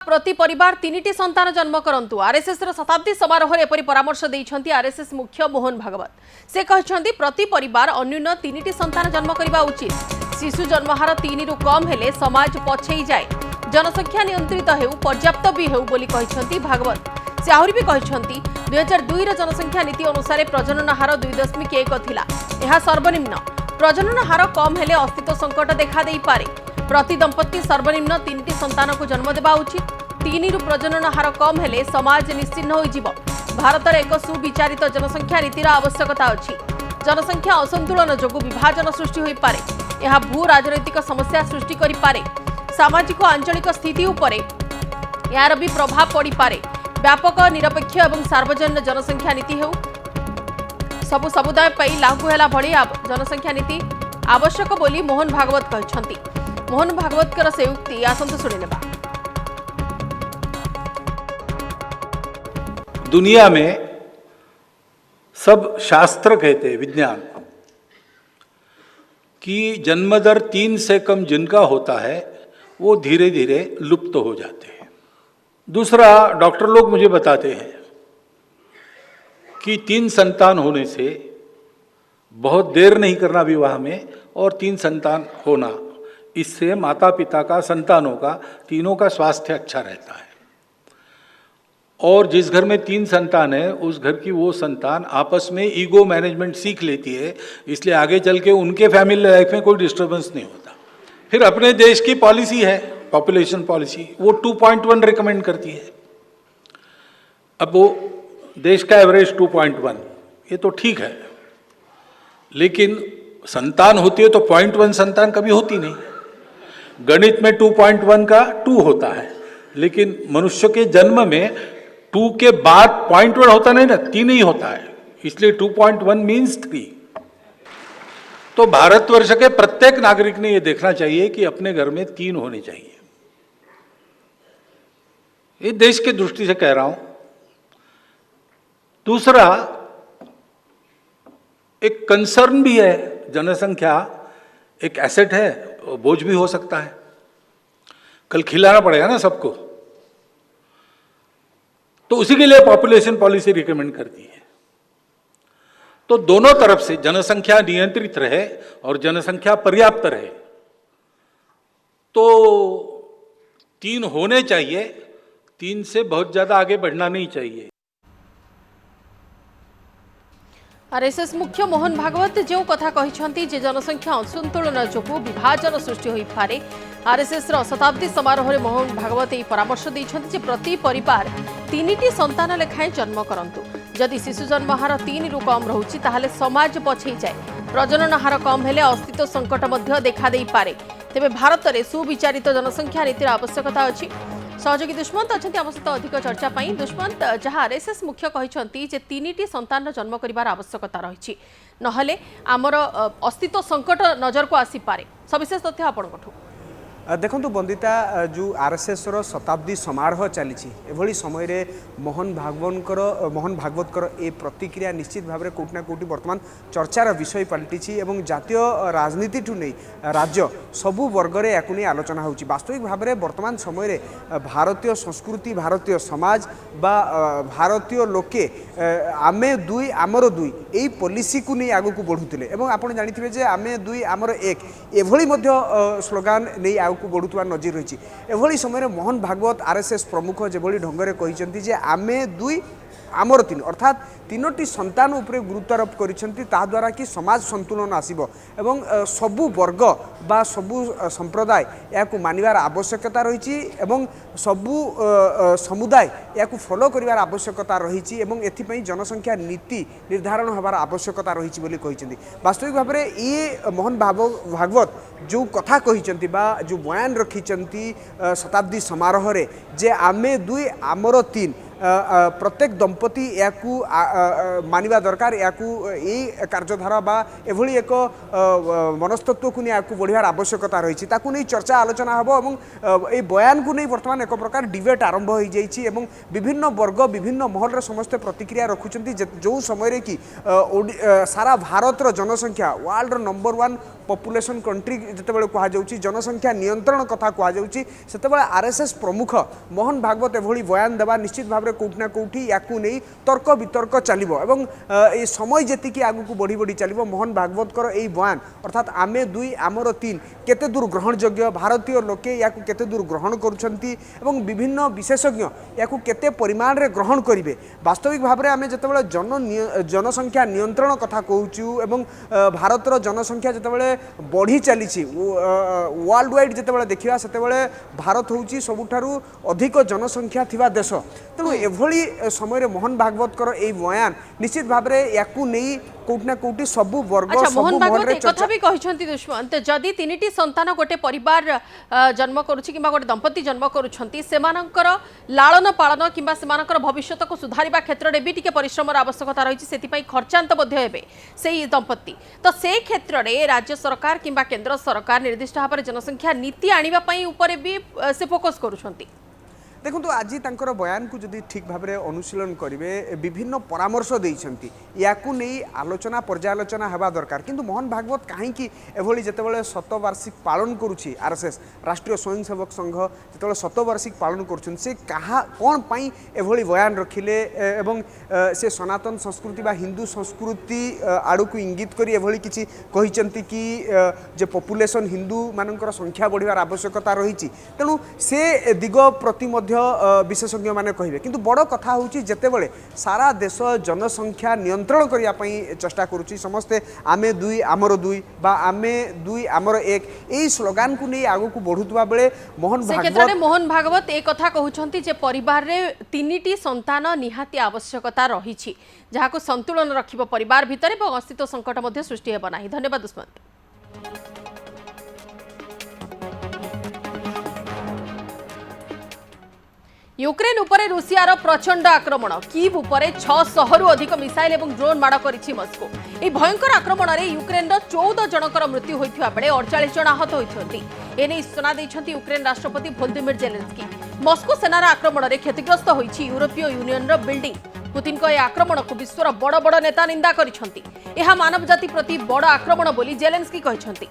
प्रति परिवार 3टी संतान जन्म करंतु आरएसएस रो शताब्दी समारोह रे एपरि परामर्श दैछंती आरएसएस मुख्य मोहन भागवत। से कहछंती प्रति परिवार अन्यून 3टी संतान जन्म करबा उचित। शिशु जन्महार 3 रु कम हेले समाज पछेई जाए। जनसंख्या नियंत्रित हेउ पर्याप्त भी हेउ बोली कहछंती भागवत। से आहुरी भी कहछंती 2002 रो जनसंख्या नीति अनुसार प्रजनन हार 2.1 थिला। एहा सर्वनिम्न। प्रजनन हार कम हेले अस्तित्व संकट देखा देई पारे। प्रति दंपति सर्वनिम्न 3टी संतान को जन्म देवा उचित। 3 रु प्रजनन हार कम हेले समाज निश्चिन्न होइजिब। भारत रे एक सुविचारित जनसंख्या नीतिर आवश्यकता अछि। जनसंख्या असंतुलन जोगु विभाजन सृष्टि होई पारे। यह भू राजनैतिक समस्या सृष्टि करि पारे। सामाजिक आंचलिक स्थिति उपरे यार भी प्रभाव पड़ी पारे। व्यापक निरपेक्ष एवं सार्वजनिक जनसंख्या नीति हेउ सबु समुदाय पई लागू होला भली जनसंख्या नीति आवश्यक बोली मोहन भागवत कहछंती। मोहन भागवत कर से उक्ति आसंत सुनिनेबा। दुनिया में सब शास्त्र कहते हैं, विज्ञान, कि जन्म दर 3 से कम जिनका होता है वो धीरे धीरे लुप्त हो जाते हैं। दूसरा, डॉक्टर लोग मुझे बताते हैं कि 3 संतान होने से बहुत देर नहीं करना विवाह में, और 3 संतान होना, इससे माता पिता का, संतानों का, तीनों का स्वास्थ्य अच्छा रहता है। और जिस घर में 3 संतान है उस घर की वो संतान आपस में ईगो मैनेजमेंट सीख लेती है, इसलिए आगे चल के उनके फैमिली लाइफ में कोई डिस्टर्बेंस नहीं होता। फिर अपने देश की पॉलिसी है, पॉपुलेशन पॉलिसी, वो 2.1 रिकमेंड करती है। अब वो देश का एवरेज 2.1, ये तो ठीक है, लेकिन संतान होती है तो 0.1 संतान कभी होती नहीं। गणित में 2.1 का 2 होता है, लेकिन मनुष्य के जन्म में 2 के बाद 0.1 होता नहीं ना, 3 ही होता है, इसलिए 2.1 मीन्स 3। तो भारतवर्ष के प्रत्येक नागरिक ने यह देखना चाहिए कि अपने घर में 3 होने चाहिए। ये देश की दृष्टि से कह रहा हूं। दूसरा, एक कंसर्न भी है, जनसंख्या एक एसेट है, बोझ भी हो सकता है, कल खिलाना पड़ेगा ना सबको, तो उसी के लिए पॉपुलेशन पॉलिसी रिकमेंड करती है। तो दोनों तरफ से जनसंख्या नियंत्रित रहे और जनसंख्या पर्याप्त रहे, तो 3 होने चाहिए, 3 से बहुत ज्यादा आगे बढ़ना नहीं चाहिए। आरएसएस मुख्य मोहन भागवत जो कथा कहते जे जनसंख्या असंतुलन जोगु विभाजन सृष्टि हो पारे। आरएसएस रो शताब्दी समारोह में मोहन भागवत यह परामर्श देते प्रति परिवार 3टी संतान लेखाएं जन्म करंतु। जदि शिशु जन्म हार 3 रु कम रहुछि ताहले समाज पछेई जाए। प्रजनन हार कम हेले अस्तित्व संकट मध्य देखा देई पारे। तेबे भारत में सुविचारित जनसंख्या नीतिर आवश्यकता अछि। सहयोगी दुष्मंत अच्छा आम सहित अधिक चर्चा पाई। दुष्मंत, जहाँ आरएसएस मुख्य कहते 3टी संतान जन्म कर आवश्यकता रही, नहले आमर अस्तित्व संकट नजर को आसीपे, सविशेष तथ्य आपंठ। देखो बंदिता, जो आरएसएस रो शताब्दी समारोह चली एभली समय रे मोहन भागवत ए प्रतिक्रिया निश्चित भाव में कोटि ना कोटि वर्तमान चर्चार विषय पलटि एवं जातीय राजनीति ठू नहीं राज्य सबु वर्ग रे याकु नहीं आलोचना होची। वास्तविक भाव में वर्तमान समय रे भारतीय संस्कृति, भारतीय समाज बा भारतीय लोके आमे 2 आमर 2 यही पॉलिसी को नहीं आगु को बढ़ुले एवं आपण जानिथिबे जे आमे 2 आमर 1 एभली मध्य स्लोगान नहीं को बढ़ुवा नजर रही। एभली समय मोहन भागवत आरएसएस प्रमुख जेभली ढंगरे कहिसेंती जे आमे 2 आमर 3 अर्थात 3टी संतान उपरे गुरुत्वारोप करिसेंती, ता द्वारा कि समाज संतुलन आसीबो एवं सबु वर्ग बा सबु संप्रदाय याकु मानिवार आवश्यकता रही एवं सबु समुदाय याकु फॉलो करिवार आवश्यकता रही एवं एथिपई जनसंख्या नीति निर्धारण होबार आवश्यकता रही बोली कहिसेंती। वास्तविक भाव में ये मोहन भागवत जो कथा कहिसेंती बा जो बयान रखिसेंती शताब्दी समारोह रे जे आमे 2 आमर 3 प्रत्येक दंपति या मानिबा दरकार या कार्यधारा बा एभली एक मनस्तत्व को नहीं बढ़ियार आवश्यकता रही नहीं चर्चा आलोचना हम और ये बयान को नहीं बर्तमान एक प्रकार डिबेट आरंभ हो जाइए और विभिन्न वर्ग विभिन्न महल समस्ते प्रतिक्रिया रखुंट जो समय कि सारा भारत जनसंख्या वर्ल्ड नंबर 1 पॉपुलेशन कंट्री जितेबाला कहुच्छी जनसंख्या नियंत्रण कथा कहुच्छी आरएसएस प्रमुख मोहन भागवत एभली बयान देवा निश्चित भाव में कौटना कौटी या तर्क वितर्क चलो ये समय जी आग को बढ़ी बढ़ी चलो मोहन भागवतर यही बयान अर्थात आमे दुई आमर तीन केते दूर ग्रहणयोग्य भारतीय लोके या केते दूर ग्रहण करुछंती एवं विभिन्न विशेषज्ञ या केते परिमाण रे ग्रहण करिवे वास्तविक भाव में आमे जतबेले जनसंख्या नियंत्रण कथा कहूचु एवं भारतर जनसंख्या जतबेले बढ़ी चली वर्ल्ड वाइड जितेबाला देखा से भारत हूँ सबुठारु अधिक जनसंख्या थिबा देश तेणु एभली समय मोहन भागवतर यही बयान निश्चित भाव में या कौटना कौटी सबु वर्ग मोहन भागवत एक कथा भी कहछंती दुष्मंत जदि तीनिटी संतान गोटे परिवार जन्म करूछि किबा गोटे दंपति जन्म करूछंती सेमानकर लालन पालन किबा सेमानकर भविष्यत को सुधारिबा क्षेत्र रे भी टिके परिश्रमर आवश्यकता रहिछि सेति पई खर्चांत मध्य हेबे सेही दंपति तो से क्षेत्र रे राज्य सरकार किबा केंद्र सरकार निर्दिष्ट भाव में जनसंख्या नीति आनिबा पई ऊपर भी से फोकस करूछंती देखो आज तांकर बयान को जदि ठीक भाव में अनुशीलन करेंगे विभिन्न परामर्श देइछंती याकू नहीं आलोचना पर्यालोचना हवा दरकार किंतु मोहन भागवत कहीं एभली जितेबाला शतवार्षिक पालन करुछि आरएसएस राष्ट्रीय स्वयंसेवक संघ जितेबाला शतवार्षिक पालन करुछन से कहा कौन पाई एभली बयान रखिले एवं से सनातन संस्कृति बा हिंदू संस्कृति आड़ को इंगित करी एभली किछि कहिसंती कि जे पॉपुलेशन हिंदू मानकर संख्या बढ़िवार आवश्यकता रही तेणु से दिग प्रति विशेषज्ञ माने कहिबे किंतु बड़ कथा होउची जेतेबेले सारा देश जनसंख्या नियंत्रण करिया पई चेष्टा करूची समस्ते आमे दुई आमर दुई बा आमे दुई आमर एक एई स्लोगान को नै आगु को बढ़ुतबा बेले मोहन भागवत एक कथा कहउछंती जे परिवार रे तीनिटी संतान निहाती आवश्यकता रहिछि जहाको संतुलन रखिबो परिवार भितरे व अस्तित्व संकट मध्ये सृष्टि हेबो नाही धन्यवाद दुष्मंत यूक्रेन उपरे रूसियार प्रचंड आक्रमण कीव उपरे 600 रु अधिक मिसाइल एवं ड्रोन माड़ करिछि मस्को ए भयंकर आक्रमण रे यूक्रेन 14 जनकर मृत्यु होइथिबा बेले 48 जन आहत होइछन्ति एने सूचना दैछन्ति यूक्रेन राष्ट्रपति वोलोदिमिर जेलेंस्की मस्को सेनार आक्रमण रे क्षतिग्रस्त होइछि यूरोपीय यूनियन रो बिल्डिंग पुतिन को ए आक्रमण को विश्वर बड़ बड़ नेता निंदा करिछन्ति एहा मानव जाति प्रति बड़ आक्रमण बोली जेलेंस्की कहिछन्ति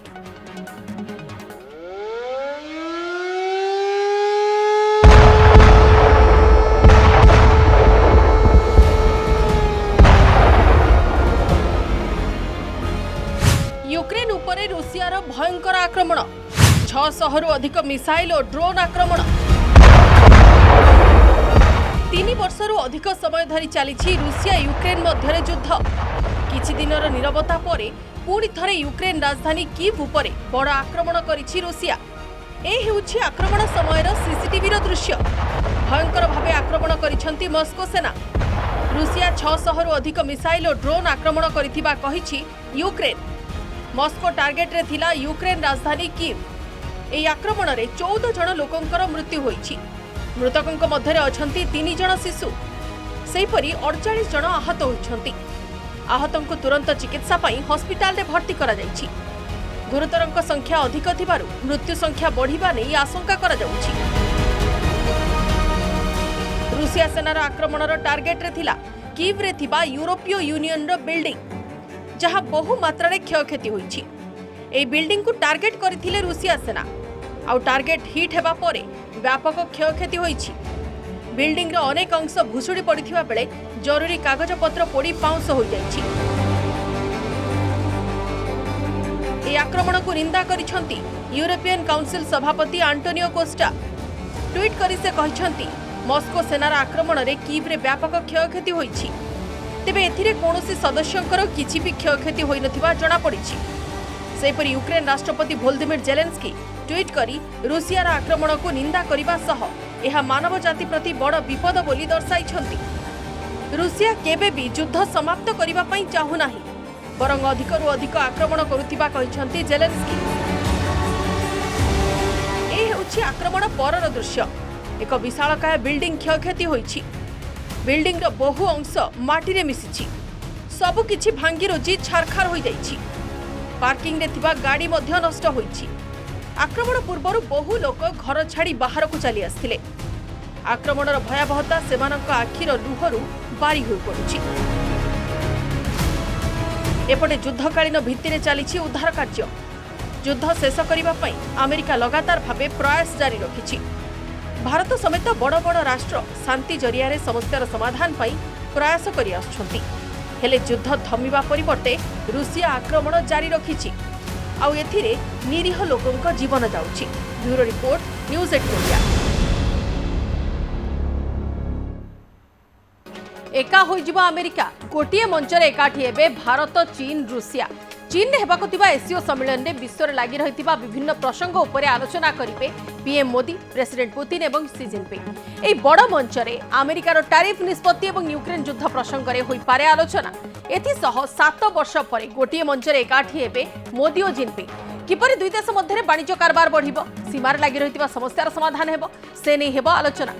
यूक्रेन उपरे रूसियार भयंकर आक्रमण 600 रु अधिक मिसाइल और ड्रोन आक्रमण 3 वर्षरु अधिक समय धरी चली रूसिया यूक्रेन मध्य युद्ध किछि दिनर नीरवता परे पुणी थरे यूक्रेन राजधानी कीव उपरे बड़ आक्रमण करिछि रूसिया ए हेउछि आक्रमण समयर सीसीटीवी रो दृश्य भयंकर भावे आक्रमण करिछन्ति मस्को सेना रूसिया 600 रु अधिक मिसाइल और ड्रोन आक्रमण करिथिबा कहिछि यूक्रेन मस्को टार्गेट रे थिला यूक्रेन राजधानी कीव एई आक्रमण रे 14 जन लोकंकर मृत्यु होईछि मृतकंक मध्य अछंती 3 जन शिशु सेहीपरि 48 जन आहत होइछन्ति आहतंक तुरंत चिकित्सा पई हॉस्पिटल रे भर्ती करा जाईछि गुरुतरंक संख्या अधिक थिबारु मृत्यु संख्या बढ़िबा नै आशंका करा जाउछि रूसिया सेनार आक्रमणर टार्गेट रे थिला कीव रे थिबा यूरोपीय यूनियन रो बिल्डिंग जहाँ बहु मात्रा क्षयक्षति होइछि ए बिल्डिंग को टार्गेट करथिले रूसिया सेना आउ टार्गेट हिट हेबा परे व्यापक क्षयक्षति होइछि बिल्डिंग रो अनेक अंश भुसुड़ी पड़िथिबा बेले जरूरी कागज पत्र पोड़ी पाउंस हो जाइछि ए आक्रमण को निंदा करिसंती यूरोपियन काउंसिल सभापति आंटोनियो कोस्टा ट्वीट करि से कहिसंती मस्को सेनार आक्रमण रे कीव रे व्यापक क्षयक्षति होइछि तेबे एथिरे कोनोसी सदस्यंकर किछि भी क्षयक्षति होई नथिबा जणा पड़िछि सेपरि यूक्रेन राष्ट्रपति वोलोदिमिर जेलेंस्की ट्वीट करी रूसियार आक्रमण को निंदा करिबा सह एहा मानव जाति प्रति बड़ विपद बोली दर्शाइछन्ति रूसिया केबे भी युद्ध समाप्त करिबा पई चाहू नाही बरং अधिकरु अधिक आक्रमण करुथिबा कहिछन्ति जेलेंस्की ए हेउछि आक्रमण परर दृश्य एक विशालकाय बिल्डिंग क्षयक्षति होइछि बिल्डिंग रो बहु अंश माटी रे मिसिछि सबु किछि भांगी रोजी छारखार होई जाइछि पार्किंग रे थिबा गाड़ी मध्य नष्ट होइछि आक्रमण पूर्वरु बहु लोक घर छाड़ी बाहर को चली आस्थिले आक्रमणर भयावहता सेमानक आखिर लुहरु बारी होई पडुछि एपटे युद्धकालीन भित्तिरे चलिछि उद्धार कार्य युद्ध शेष करबा पई अमेरिका लगातार भावे प्रयास जारी रखिछि भारत समेत बड़ बड़ राष्ट्र शांति जरिया समस्यार समाधान पई प्रयास करि आछुछंती हेले युद्ध थमिबा परिवर्ते रूसिया आक्रमण जारी रखिछि आउ एथिरे निरीह लोकंक जीवन जाउछि ब्यूरो रिपोर्ट न्यूज 8 इंडिया एका होइजिबा अमेरिका गोटिए मंचरे एकाठी हेबे भारत चीन रूसिया चीन हेबाकु थिबा एसीओ सम्मेलन में विश्वर लागि रहितिबा विभिन्न प्रसंग उपरे आलोचना करिवे पीएम मोदी प्रेसिडेंट पुतिन एवं सी जिनपिंग एई बड़ मंचरे अमेरिकार टैरिफ निष्पत्ति एवं यूक्रेन युद्ध प्रसंग रे होई पारे आलोचना एथि सह 7 वर्ष परे गोटिए मंचरे एकाठी हेबे मोदी और जिनपिंग किपरि दुई देश मध्य वाणिज्य कारबार बढ़िबो सीमार लागि रहितिबा समस्यार समाधान हेबो से नै हेबो आलोचना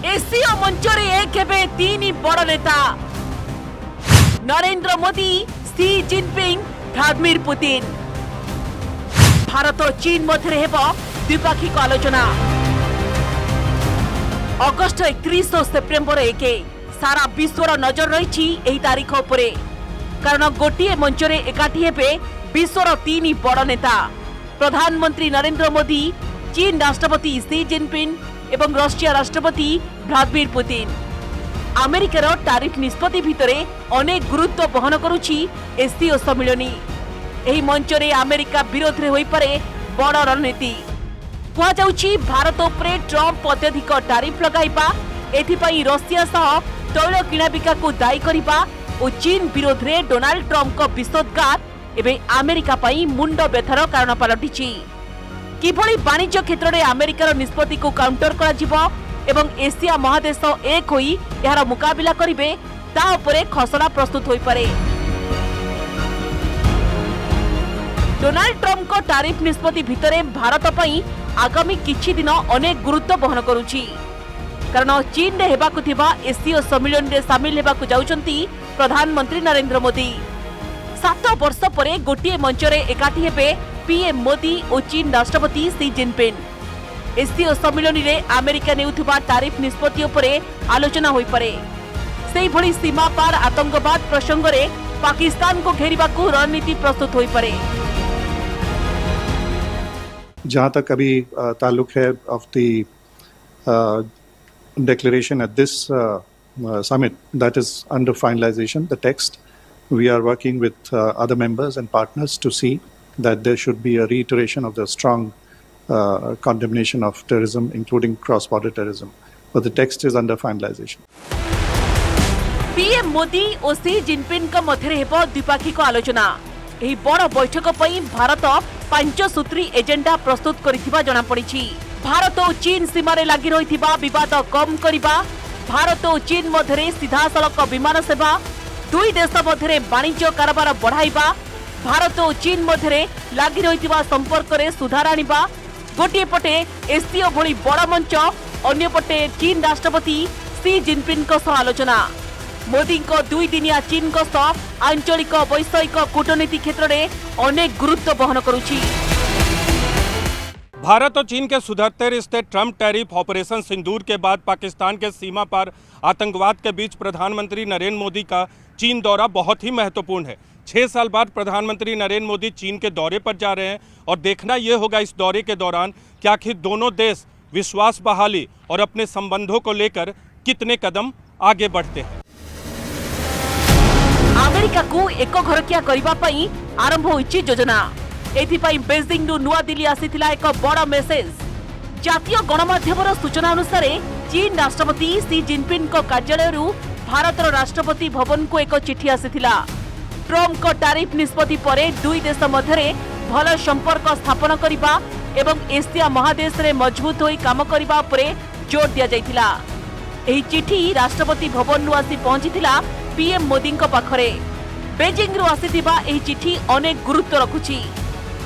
एसीओ मंचरे एक हेबे तीन बड़ नेता नरेंद्र मोदी सी जिनपिंग व्लादिमीर पुतिन भारत और चीन मध्य हेबो द्विपाक्षिक आलोचना अगस्ट 31 और सेप्टेम्बर 1 सारा विश्वर नजर रही एही तारीख उपरे कारण गोटिए मंचरे एकाठी हेबे विश्वर तीन बड़ नेता प्रधानमंत्री नरेंद्र मोदी चीन राष्ट्रपति सी जिनपिंग एवं रशिया राष्ट्रपति व्लादिमीर पुतिन अमेरिकार टैरिफ निष्पत्ति भितरे अनेक गुरुत्व बहन करुछि एसीओ सम्मेलनी एही मंचरे अमेरिका विरोध रे होई पारे बड़ रणनीति कुआ जाउछि भारत उपरे ट्रम्प अत्यधिक टैरिफ लगाइबा एथिपाई रशिया सह तैल किणाबिका को दायी करिबा और चीन विरोध रे डोनाल्ड ट्रम्प को विस्फोटघात एबे अमेरिका पई मुंड व्यथार कारण पलटिछि किभଳି वाणिज्य क्षेत्र में अमेरिकार निष्पत्ति को काउंटर करा जिवो एवं एशिया महादेश एक होई यार मुकाबिला करिवे ता उपरे खसड़ा प्रस्तुत होई पारे डोनाल्ड ट्रम्प को टैरिफ निष्पत्ति भितरे भारत पई आगामी किछि दिन अनेक गुरुत्व बहन करूछि कारण चीन रे हेबाकु थिबा एसीओ सम्मेलन रे शामिल हेबाकु जाउचंती प्रधानमंत्री नरेंद्र मोदी 7 वर्ष परे गोटिए मंचरे एकाठी हेबे पीएम मोदी और चीन राष्ट्रपति सी जिनपिंग एसीओ सम्मेलन रे अमेरिका नेउथिबा टैरिफ निष्पत्ति उपरे आलोचना होई पारे सेही भली सीमा पार आतंकवाद प्रसंग रे पाकिस्तान को घेरिबाकू रणनीति प्रस्तुत होई पारे जहाँ तक अभी ताल्लुक है of the declaration at this summit that is under finalization, the text. We are working with other members and partners to see that there should be a reiteration of the strong condemnation of terrorism, including cross-border terrorism. But the text is under finalization. PM Modi और सी Jinping का मध्य हेबो द्विपाक्षिक आलोचना एही बड़ बैठक पई भारत 5 सूत्री agenda प्रस्तुत करिथिबा जणा पड़िछि भारत और चीन सीमारे लागि रहिथिबा विवाद कम करिबा भारत और चीन मध्य सीधासलख विमान सेवा दुई देश मध्य वाणिज्य कारबार बढ़ाइबा भारत और चीन मध्य लागि रहिथिबा संपर्क रे सुधार आनिबा गोटे पटे एसीओ भली बड़ मंच अन्य पटे चीन राष्ट्रपति सी जिनपिंग को सह आलोचना मोदी को 2 दिनिया चीन गस्त आंचलिक वैषयिक कूटनीति क्षेत्र में अनेक गुरुत्व बहन करुछि भारत और चीन के सुधरते रिश्ते ट्रम्प टैरिफ ऑपरेशन सिंदूर के बाद पाकिस्तान के सीमा पार आतंकवाद के बीच प्रधानमंत्री नरेंद्र मोदी का चीन दौरा बहुत ही महत्वपूर्ण है 6 साल बाद प्रधानमंत्री नरेंद्र मोदी चीन के दौरे पर जा रहे हैं और देखना यह होगा इस दौरे के दौरान कि आखिर दोनों देश विश्वास बहाली और अपने संबंधों को लेकर कितने कदम आगे बढ़ते हैं। अमेरिका को एक घरकिया करबा पई आरंभ होइछि योजना एथिपाई बेजिंग नु नुआ दिल्ली आसीथिला एक बड़ मेसेज जातीय गणमाध्यमर सूचना अनुसार चीन राष्ट्रपति सी जिनपिंग को कार्यालय भारतर राष्ट्रपति भवन को एक चिठी आसीथिला ट्रम्प को टैरिफ निष्पत्ति परे दुई देश मध्य भल संपर्क स्थापन करबा एवं एशिया महादेश रे मजबूत होई काम करबा उपरे जोर दिया जायतिला एही चिठी राष्ट्रपति भवन नु आसी पहुंचीथिला पीएम मोदी को पाखरे बेजिंग रो आसीथिबा एही चिठी अनेक गुरुत्व रखुछि।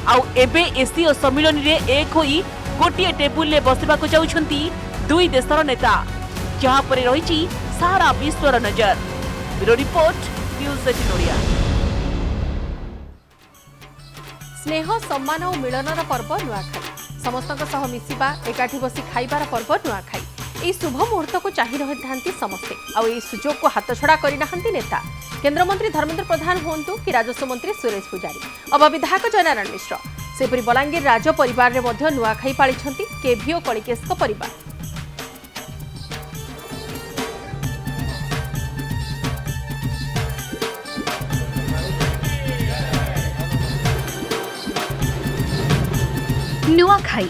आउ एबे एसीओ सम्मिलन रे एक होई गोटिए टेबुल ले बसिबाकू जाउछंती दुई देशर नेता, जहां पर रहिछि सारा विश्वर नजर। Bureau report, news 18 Odia. स्नेह सम्मान और मिलनर पर्व नुआखाई, समस्तक सह मिसिबा एकाठी बसी खाइबार पर्व नुआखाई। এই শুভ মুহূর্তକୁ চাহি রহিথাନ୍ତି ସମସ୍ତେ ଆଉ এই ସୁଯୋଗକୁ ହାତଛଡ଼ା କରିନାହାନ୍ତି ନେତା। କେନ୍ଦ୍ରମନ୍ତ୍ରୀ ଧର୍ମେନ୍ଦ୍ର ପ୍ରଧାନ ହୁଅନ୍ତୁ କି ରାଜସ୍ୱ ମନ୍ତ୍ରୀ ସୁରେଶ ପୂଜାରୀ ଅବା ବିଧାୟକ ଜୟନାରାୟଣ ମିଶ୍ର, ସେପରି ବଲାଙ୍ଗୀର ରାଜ ପରିବାରରେ ମଧ୍ୟ ନୂଆଖାଇ ପାଳିଛନ୍ତି କେଭିଓ କଳିକେଶଙ୍କ ପରିବାର। नुआखाई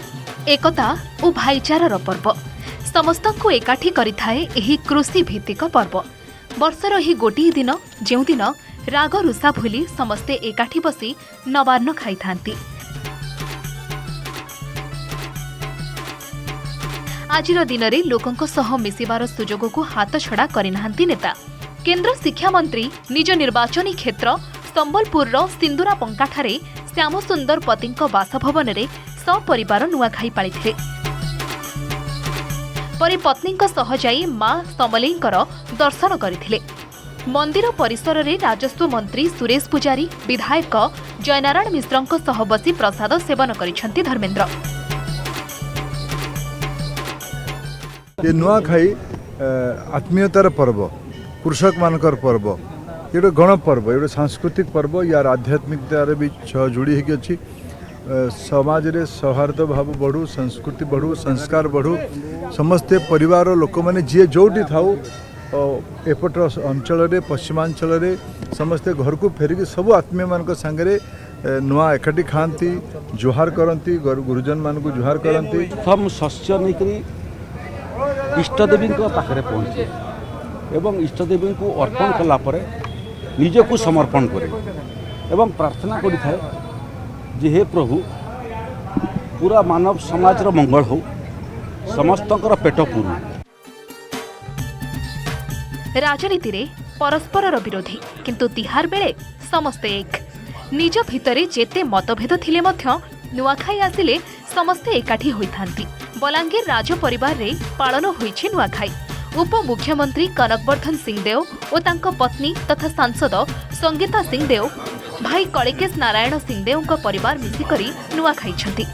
एकता और भाईचारार पर्व, समस्तଙ୍କୁ एकाठी करिथाए एही कृषि भित्तिक पर्व। वर्षर ही गोटिए दिन जो दिन राग रुषा भूली समस्ते एकाठी बसी नवान्न खाई थांती। आजिर दिन में लोकंक सह मिसिबार सुजोग को हाथ छड़ा करिनाहांती नेता। केंद्र शिक्षा मंत्री निज निर्वाचनी क्षेत्र संबलपुर सिंदूरा पंकाठारे श्याम सुंदर पतिंक बासभवन में सपरिवार नुआखाई पालिथिले। परे पत्नींक सह जाई मां समलेईंकर दर्शन करथिले। मंदिर परिसर रे राजस्व मंत्री सुरेश पूजारी विधायक जयनारायण मिश्रंक सह बसी प्रसाद सेवन करिसेंती धर्मेंद्र। ये नुआखाई आत्मीयतार पर्व, कृषक मानकर पर्व, ये गण पर्व, ये सांस्कृतिक पर्व, यार आध्यात्मिकतार भी जोड़ी होगी अच्छी। समाज रे सौहार्द भाव बढ़ू, संस्कृति बढ़ू, संस्कार बढ़ू, समस्ते परिवार लोक मैंने जी जोटी थाऊ एपट अंचल रे पश्चिमांचल रे समस्ते घर को फेरिकी सब आत्मीय मान सांगे नुआ एकाठी खाती, जुहार करती, गुरुजन मान को जुहार करती। हम शस्य नहीं इष्टदेवी पाखे पहुँचे एवं इष्टदेवी को अर्पण कलापर निजक समर्पण करे एवं प्रार्थना करें जे हे प्रभु पूरा मानव समाज रो मंगल हो, समस्तंकर पेट पूर्ण। राजनीति रे परस्पर विरोधी किंतु तिहार बेले समस्ते एक। निज भितरे जेते मतभेद थिले मध्य नुआखाई आसिले समस्ते एकाठी होइथांती। बलांगीर राज परिवार रे पालन होइछि नुआखाई। उप मुख्यमंत्री कनकवर्धन सिंहदेव और तांको पत्नी तथा सांसद संगीता सिंहदेव भाई कलिकेश नारायण सिंहदेव परिवार मिसिकरी नुआ खाइछंती।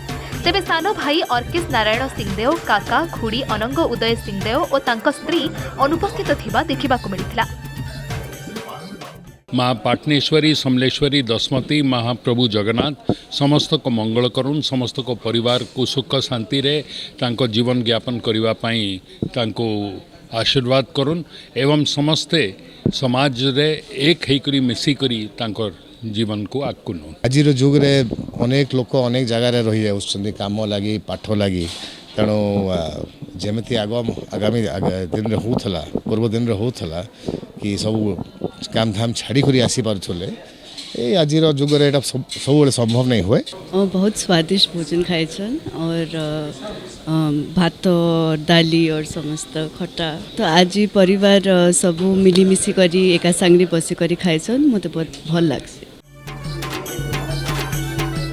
तेबे सानो भाई अर्केश नारायण सिंहदेव, काका खुड़ी अनंग उदय सिंहदेव और तांको स्त्री अनुपस्थित थिबा देखिबाकू मिलिथिला। माँ पाटनेश्वरी, समलेश्वरी, दशमती, महाप्रभु जगन्नाथ समस्त को मंगल करुन, समस्त को परिवार को सुख शांति रे तांको जीवन ज्ञापन करिवा पाई तांको आशीर्वाद करुन एवं समस्ते समाज रे एक हेकरी मिसी करी तांको जीवन को आगु नौ। आज जुग रे अनेक लोक अनेक जगार रही जाऊँ काम लगी पाठ लगी, तेणु जमी आगामी दिन में होता पूर्व दिन में होता कि सब काम धाम छाड़ी कर आसी पारे, आज जुग सब संभव नहीं हुए। और बहुत स्वादिष्ट भोजन खाएछन और भात दाली और समस्त खट्टा, तो आज परिवार सब मिलीमिशी करी एका सांगरे बसी करी खाएछन, मते बहुत भल लागसी।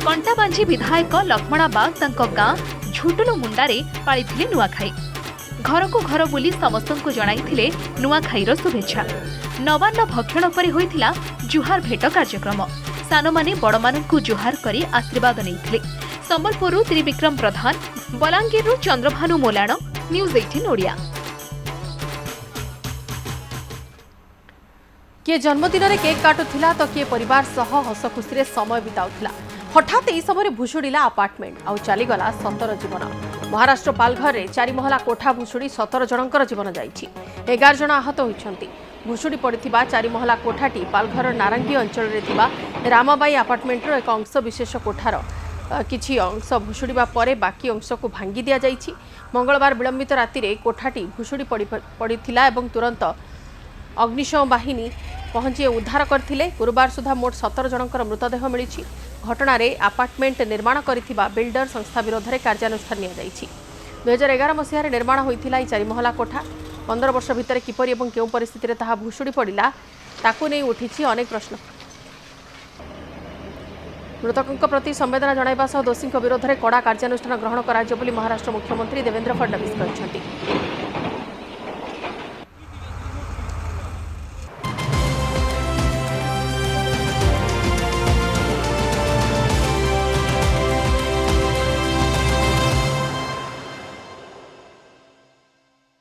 कंटाबांझी विधायक लक्ष्मणा बाग तांको गाँ झुटुलु मुंडारे पाळिथिले नुआखाई। घर को घर बुली समस्तंकु जणाइथिले नुआखाईर शुभेच्छा। नवान्न भक्षण परे होइथिला जुहार भेट कार्यक्रम। सानमाने बड़मानंकु जुहार करी आशीर्वाद नेइथिले। संबलपुरु त्रिविक्रम प्रधान, बलांगीरु चंद्रभानु मोलाण, न्यूज 18 ओडिया। किए जन्मदिन में केक काटुला तो किए परिवार सह हस खुशी समय बिताउला। हठात यही समय भुशुड़ा आपार्टमेंट आउ चलीगला 17 जीवन। महाराष्ट्र पालघर में 4 महला कोठा भुशुड़ी 17 जनकर जीवन जाइछि। 11 जन आहत होइछन्ति। भुशुड़ी पड़िथिबा 4 महला कोठाटी पालघर नारंगी अंचल रे थिबा रामाबाई आपार्टमेंटर एक अंश विशेष कोठार किछि अंश भुशुड़िबा परे बाकी अंश को भांगी दिया जाइछि। मंगलवार विलंबित राति रे कोठाटी भुशुड़ी पड़िथिला एवं तुरंत अग्निशम बाहिनी पहुंची उद्धार करथिले। गुरुवार सुधा मोट 17 जनकर मृतदेह मिलिछि। घटना रे आपार्टमेंट निर्माण करिथिबा बिल्डर संस्था विरोध में कार्यानुष्ठान निया जाइछि। 2011 मसीह निर्माण होइथिला 4 महला कोठा। 15 वर्ष भितर किपरि एवं केउ परिस्थिति रे ताहा भुशुड़ी पड़िला ताकू नै उठिछि अनेक प्रश्न। मृतकों प्रति संवेदना जणाइबा सह दोषी विरोध में कड़ा कार्यानुष्ठान ग्रहण कराଯିବ ବୋଲି महाराष्ट्र मुख्यमंत्री देवेंद्र फडणवीस କହିଛନ୍ତି।